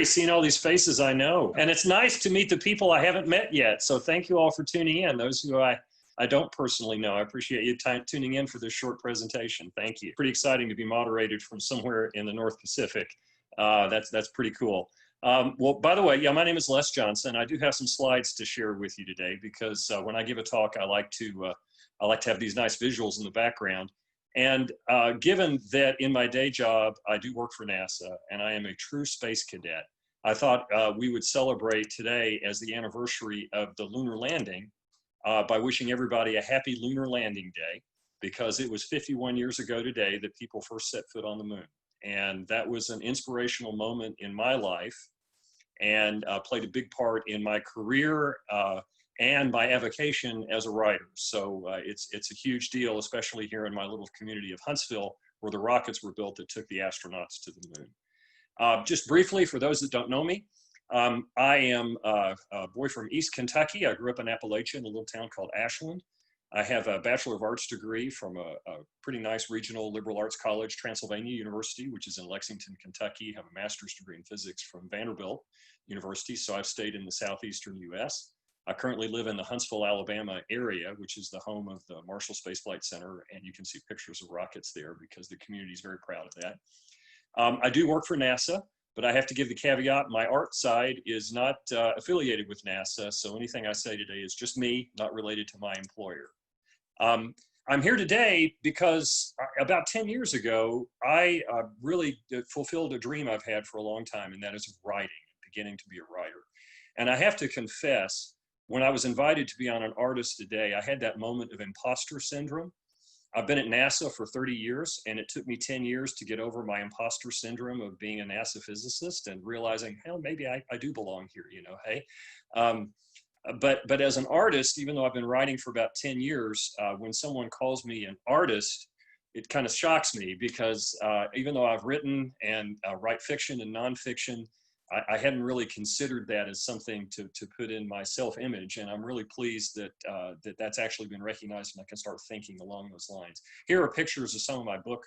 Seeing all these faces I know. And it's nice to meet the people I haven't met yet. So thank you all for tuning in. Those who I don't personally know, I appreciate you tuning in for this short presentation. Thank you. Pretty exciting to be moderated from somewhere in the North Pacific. That's pretty cool. Well, by the way, yeah, my name is Les Johnson. I do have some slides to share with you today because when I give a talk, I like to have these nice visuals in the background. And given that in my day job, I do work for NASA and I am a true space cadet, I thought we would celebrate today as the anniversary of the lunar landing by wishing everybody a happy lunar landing day, because it was 51 years ago today that people first set foot on the moon. And that was an inspirational moment in my life and played a big part in my career and my avocation as a writer. So it's a huge deal, especially here in my little community of Huntsville, where the rockets were built that took the astronauts to the moon. Just briefly, for those that don't know me, I am a boy from East Kentucky. I grew up in Appalachia in a little town called Ashland. I have a Bachelor of Arts degree from a pretty nice regional liberal arts college, Transylvania University, which is in Lexington, Kentucky. I have a master's degree in physics from Vanderbilt University, so I've stayed in the southeastern US. I currently live in the Huntsville, Alabama area, which is the home of the Marshall Space Flight Center, and you can see pictures of rockets there because the community is very proud of that. I do work for NASA, but I have to give the caveat, my art side is not affiliated with NASA, so anything I say today is just me, not related to my employer. I'm here today because about 10 years ago, I really fulfilled a dream I've had for a long time, and that is writing, beginning to be a writer. And I have to confess, when I was invited to be on An Artist Today, I had that moment of imposter syndrome. I've been at NASA for 30 years, and it took me 10 years to get over my imposter syndrome of being a NASA physicist and realizing, hell, maybe I do belong here, you know, hey. But as an artist, even though I've been writing for about 10 years, when someone calls me an artist, it kind of shocks me because even though I've written and write fiction and nonfiction, I hadn't really considered that as something to put in my self-image, and I'm really pleased that that's actually been recognized, and I can start thinking along those lines. Here are pictures of some of my book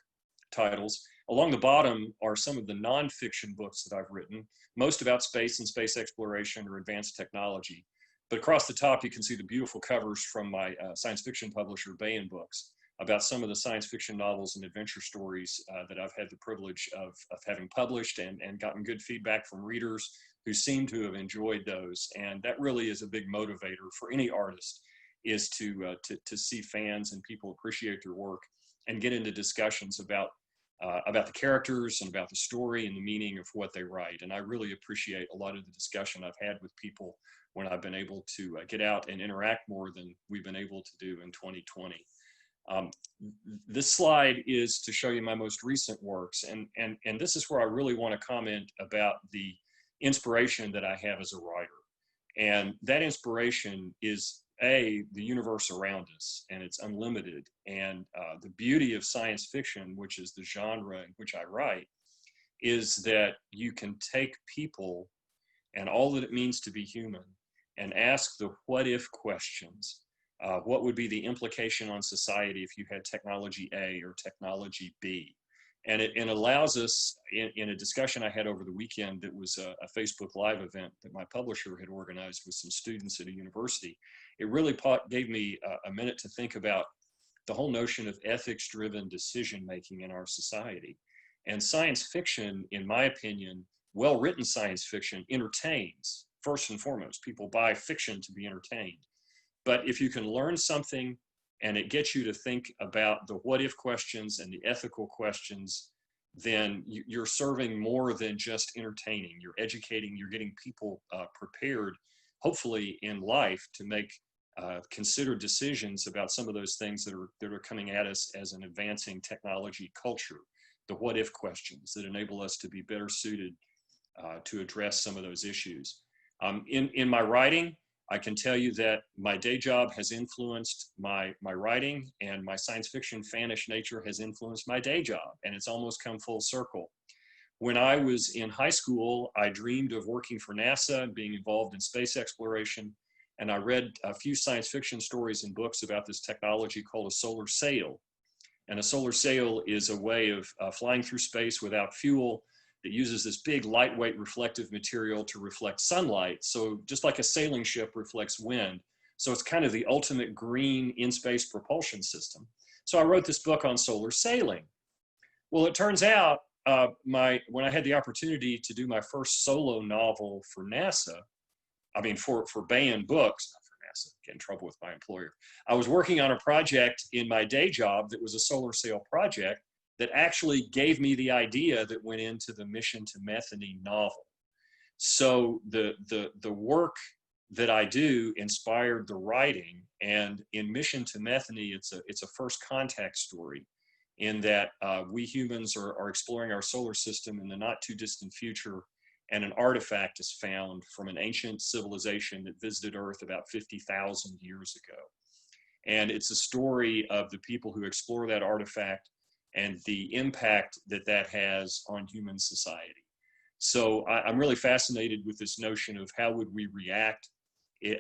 titles. Along the bottom are some of the nonfiction books that I've written, most about space and space exploration or advanced technology. But across the top, you can see the beautiful covers from my science fiction publisher, Baen Books, about some of the science fiction novels and adventure stories that I've had the privilege of having published and gotten good feedback from readers who seem to have enjoyed those. And that really is a big motivator for any artist, is to see fans and people appreciate their work and get into discussions about the characters and about the story and the meaning of what they write. And I really appreciate a lot of the discussion I've had with people when I've been able to get out and interact more than we've been able to do in 2020. This slide is to show you my most recent works, and this is where I really want to comment about the inspiration that I have as a writer. And that inspiration is the universe around us, and it's unlimited. And the beauty of science fiction, which is the genre in which I write, is that you can take people and all that it means to be human and ask the what if questions. What would be the implication on society if you had technology A or technology B? And it allows us, in a discussion I had over the weekend that was a Facebook Live event that my publisher had organized with some students at a university, it really gave me a minute to think about the whole notion of ethics-driven decision-making in our society. And science fiction, in my opinion, well-written science fiction entertains, first and foremost. People buy fiction to be entertained. But if you can learn something and it gets you to think about the what if questions and the ethical questions, then you're serving more than just entertaining. You're educating, you're getting people prepared, hopefully in life, to make considered decisions about some of those things that are coming at us as an advancing technology culture. The what if questions that enable us to be better suited to address some of those issues. In my writing, I can tell you that my day job has influenced my writing, and my science fiction fanish nature has influenced my day job, and it's almost come full circle. When I was in high school, I dreamed of working for NASA and being involved in space exploration, and I read a few science fiction stories and books about this technology called a solar sail. And a solar sail is a way of flying through space without fuel, that uses this big lightweight reflective material to reflect sunlight. So just like a sailing ship reflects wind. So it's kind of the ultimate green in-space propulsion system. So I wrote this book on solar sailing. Well, it turns out when I had the opportunity to do my first solo novel for NASA, I mean, for Baen Books, not for NASA, get in trouble with my employer. I was working on a project in my day job that was a solar sail project that actually gave me the idea that went into the Mission to Methany novel. So the work that I do inspired the writing, and in Mission to Methany, it's a first contact story in that we humans are exploring our solar system in the not too distant future, and an artifact is found from an ancient civilization that visited Earth about 50,000 years ago. And it's a story of the people who explore that artifact and the impact that that has on human society. So I'm really fascinated with this notion of how would we react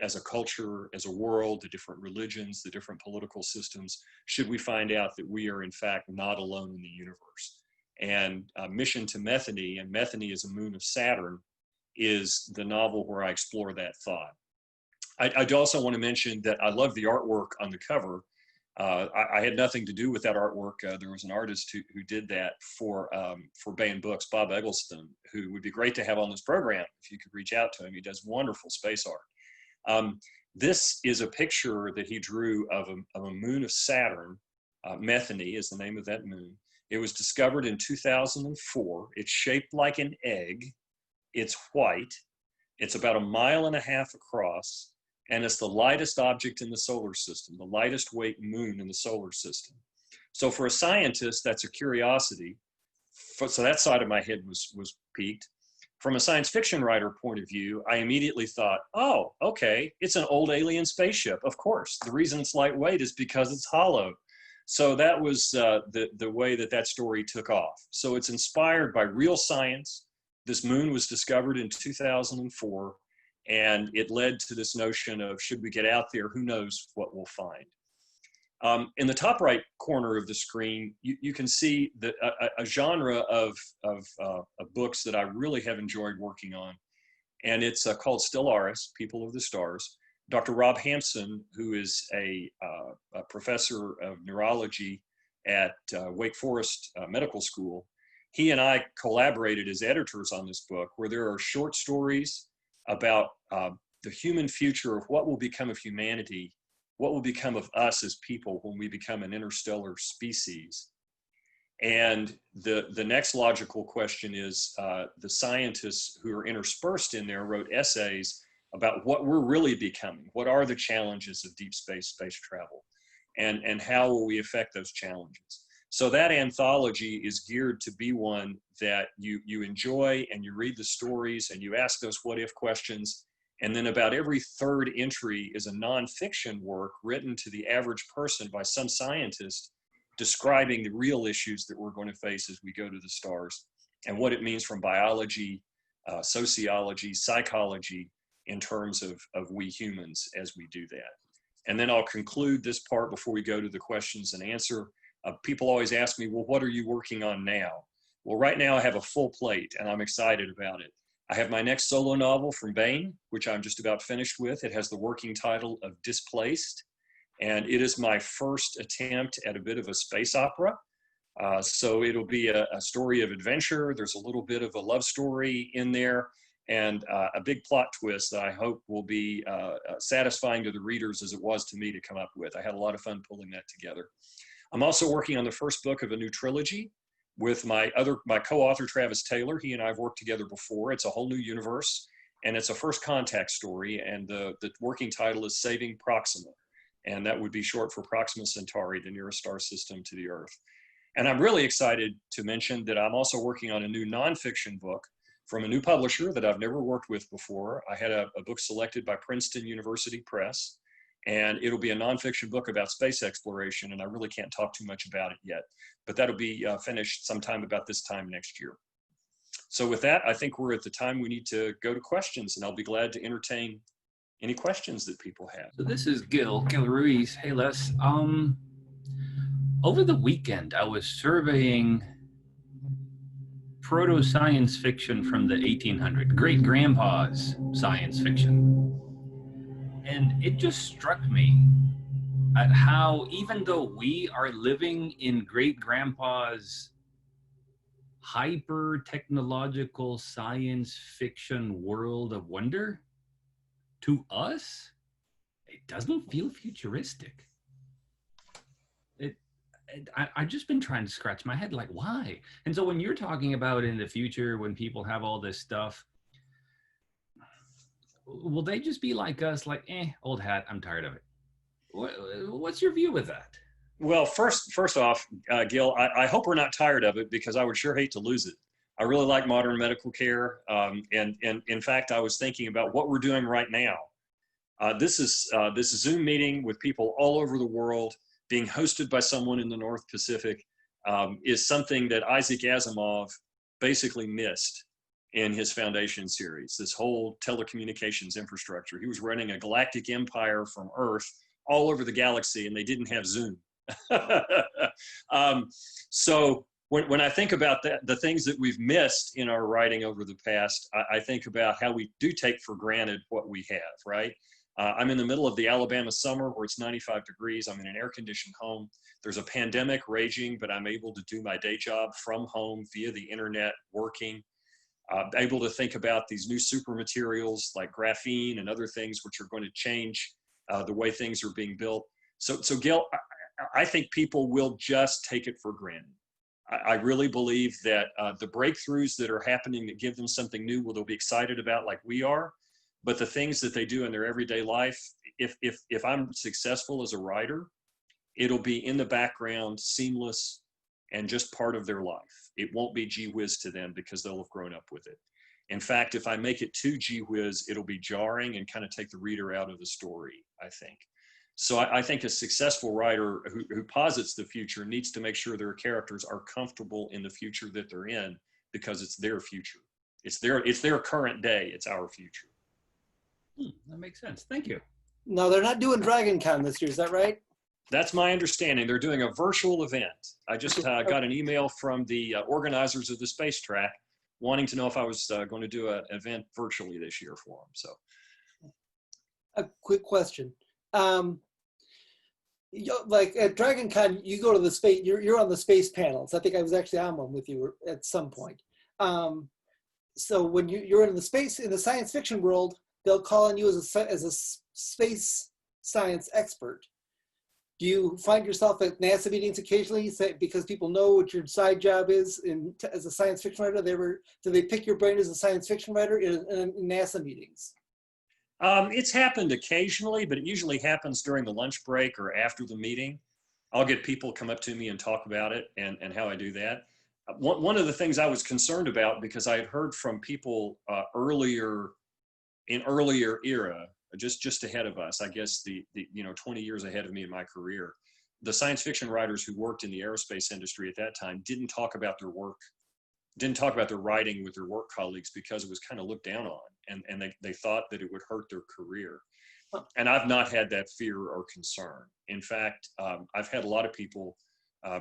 as a culture, as a world, the different religions, the different political systems, should we find out that we are in fact not alone in the universe. And Mission to Methany, and Methany is a moon of Saturn, is the novel where I explore that thought. I also want to mention that I love the artwork on the cover. I had nothing to do with that artwork. There was an artist who did that for Baen Books, Bob Eggleston, who would be great to have on this program if you could reach out to him. He does wonderful space art. This is a picture that he drew of a moon of Saturn. Methany is the name of that moon. It was discovered in 2004. It's shaped like an egg. It's white. It's about 1.5 miles across, and it's the lightest object in the solar system, the lightest weight moon in the solar system. So for a scientist, that's a curiosity. So that side of my head was piqued. From a science fiction writer point of view, I immediately thought, oh, okay, it's an old alien spaceship. Of course, the reason it's lightweight is because it's hollow. So that was the way that story took off. So it's inspired by real science. This moon was discovered in 2004, and it led to this notion of, should we get out there, who knows what we'll find. In the top right corner of the screen, you can see a genre of books that I really have enjoyed working on. And it's called Stellaris, People of the Stars. Dr. Rob Hampson, who is a professor of neurology at Wake Forest Medical School, he and I collaborated as editors on this book, where there are short stories about the human future of what will become of humanity, what will become of us as people when we become an interstellar species. And the next logical question is, the scientists who are interspersed in there wrote essays about what we're really becoming. What are the challenges of deep space travel? And how will we affect those challenges? So that anthology is geared to be one that you enjoy, and you read the stories and you ask those what if questions. And then about every third entry is a nonfiction work written to the average person by some scientist, describing the real issues that we're going to face as we go to the stars, and what it means from biology, sociology, psychology, in terms of we humans as we do that. And then I'll conclude this part before we go to the questions and answer. People always ask me, well, what are you working on now? Well, right now I have a full plate, and I'm excited about it. I have my next solo novel from Baen, which I'm just about finished with. It has the working title of Displaced, and it is my first attempt at a bit of a space opera. So it'll be a story of adventure. There's a little bit of a love story in there, and a big plot twist that I hope will be satisfying to the readers as it was to me to come up with. I had a lot of fun pulling that together. I'm also working on the first book of a new trilogy with my co-author, Travis Taylor. He and I have worked together before. It's a whole new universe, and it's a first contact story, and the working title is Saving Proxima, and that would be short for Proxima Centauri, the nearest star system to the Earth. And I'm really excited to mention that I'm also working on a new nonfiction book from a new publisher that I've never worked with before. I had a book selected by Princeton University Press, and it'll be a nonfiction book about space exploration, and I really can't talk too much about it yet, but that'll be finished sometime about this time next year. So with that, I think we're at the time we need to go to questions, and I'll be glad to entertain any questions that people have. So this is Gil Ruiz. Hey, Les. Over the weekend, I was surveying proto science fiction from the 1800s, great grandpa's science fiction. And it just struck me at how, even though we are living in great grandpa's hyper technological science fiction world of wonder, to us, it doesn't feel futuristic. I've just been trying to scratch my head, like, why? And so when you're talking about in the future, when people have all this stuff, will they just be like us, like, old hat, I'm tired of it? What's your view with that? Well, first off, Gil, I hope we're not tired of it, because I would sure hate to lose it. I really like modern medical care. And in fact, I was thinking about what we're doing right now. This Zoom meeting with people all over the world, being hosted by someone in the North Pacific, is something that Isaac Asimov basically missed in his Foundation series, this whole telecommunications infrastructure. He was running a galactic empire from Earth all over the galaxy, and they didn't have Zoom. So when I think about that, the things that we've missed in our writing over the past, I think about how we do take for granted what we have, right? I'm in the middle of the Alabama summer where it's 95 degrees. I'm in an air-conditioned home. There's a pandemic raging, but I'm able to do my day job from home via the internet, working. Able to think about these new super materials like graphene and other things which are going to change the way things are being built. So Gil, I think people will just take it for granted. I really believe that the breakthroughs that are happening that give them something new, they'll be excited about, like we are. But the things that they do in their everyday life, if I'm successful as a writer, it'll be in the background, seamless, and just part of their life. It won't be gee whiz to them because they'll have grown up with it. In fact, if I make it too gee whiz, it'll be jarring and kind of take the reader out of the story, I think. So I think a successful writer who posits the future needs to make sure their characters are comfortable in the future that they're in, because it's their future. It's their current day. It's our future. That makes sense. Thank you. No, they're not doing Dragon Con this year. Is that right? That's my understanding. They're doing a virtual event. I just got an email from the organizers of the space track wanting to know if I was going to do an event virtually this year for them. So, a quick question. Like at Dragon Con, you go to the space. You're on the space panels. I think I was actually on one with you at some point. So when you're in the science fiction world, they'll call on you as a space science expert. Do you find yourself at NASA meetings occasionally, because people know what your side job is as a science fiction writer? Do they pick your brain as a science fiction writer in NASA meetings? It's happened occasionally, but it usually happens during the lunch break or after the meeting. I'll get people come up to me and talk about it and how I do that. One of the things I was concerned about, because I had heard from people earlier era, just ahead of us, I guess the 20 years ahead of me in my career, the science fiction writers who worked in the aerospace industry at that time didn't talk about their work, didn't talk about their writing with their work colleagues, because it was kind of looked down on, and they thought that it would hurt their career. And I've not had that fear or concern. In fact, I've had a lot of people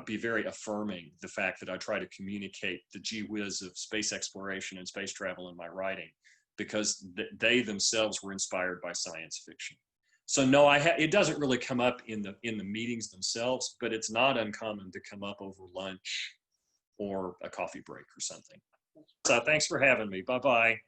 be very affirming the fact that I try to communicate the gee whiz of space exploration and space travel in my writing, because they themselves were inspired by science fiction. So no, it doesn't really come up in the meetings themselves, but it's not uncommon to come up over lunch or a coffee break or something. So thanks for having me. Bye-bye.